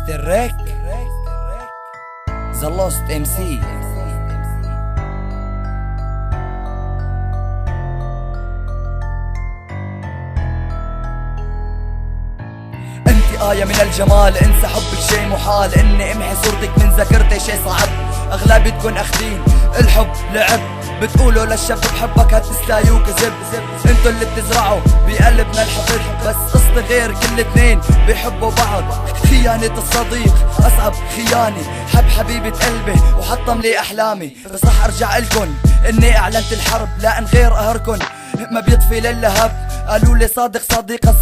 Mr. Rick, The Lost MC. انت آية من الجمال، انسى حبك شي محال، اني امحي صورتك من ذاكرتي شي صعب. اغلبي تكون اخدين الحب لعب، بتقولوا للشاب بحبك هتستايو كذب. انتو اللي بتزرعوا بقلبنا الحقد، بس قصة غير كل اتنين بيحبوا بعض. خيانة الصديق اصعب خيانة، حب حبيبة قلبي وحطم لي احلامي. بس رح ارجع لكن اني اعلنت الحرب، لا ان غير قهركن ما بيطفي للهب. قالوا لي صادق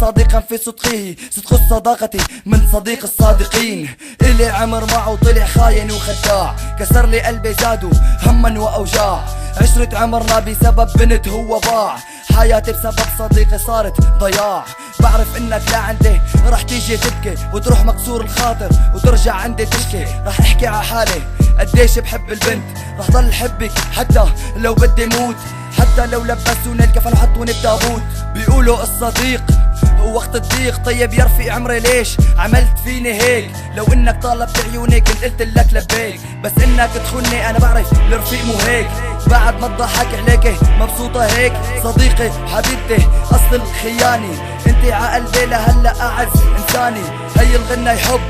صادقا في صدقه، صدق صداقتي من صديق الصادقين. إلي عمر معه طلع خاين وخداع، كسر لي قلبي زادوا هما واوجاع. عشرة عمرنا بسبب بنت هو باع، حياتي بسبب صديقي صارت ضياع. بعرف انك لا عندي رح تيجي تبكي وتروح مكسور الخاطر وترجع عندي تشكي. رح احكي ع حالي قديش بحب البنت، رح ضل حبك حتى لو بدي موت، حتى لو لبسوني الكفن وحطوني بتابوت. بيقولوا الصديق وقت الضيق، طيب يا رفيق عمري ليش عملت فيني هيك؟ لو انك طالبت عيوني كنت قلت لك لبيك، بس انك تخوني انا بعرف الرفيق مو هيك. بعد ما تضحك عليك مبسوطة هيك؟ صديقي حبيبتي اصل الخياني، انتي عقلبي لهلا اعز انساني. هي الغنى يحب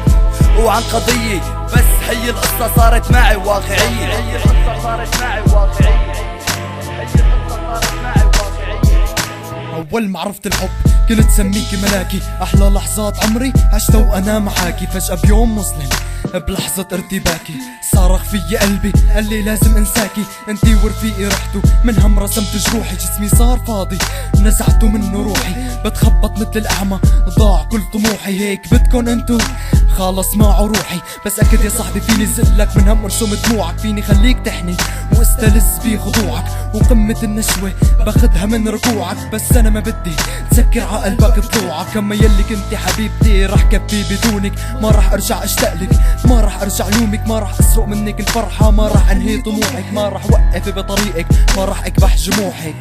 وعن قضية، بس هي القصة صارت معي واقعية. هي القصة صارت معي واقعية. أول ما عرفت الحب كنت سميكي ملاكي، أحلى لحظات عمري عشتها وأنا معاكي. فجأة بيوم مظلم بلحظة ارتباكي صارخ في قلبي قال لي لازم انساكي. انتي ورفيقي رحتوا من هم رسمت جروحي، جسمي صار فاضي نزعتوا منه روحي. بتخبط مثل الأعمى ضاع كل طموحي، هيك بدكن انتو خالص معه روحي. بس اكد يا صاحبي فيني زقلك من هم ارسم دموعك، فيني خليك تحني واستلذ بخضوعك. وقمة النشوة باخدها من ركوعك، بس انا ما بدي تسكر عقلبك طلوعك. اما يلي كنتي حبيبتي رح كفي بدونك، ما رح ارجع اشتاقلك، ما رح ارجع لومك، ما رح اسرق منك الفرحة، ما رح انهي طموحك، ما رح وقف بطريقك، ما رح اكبح جموحك.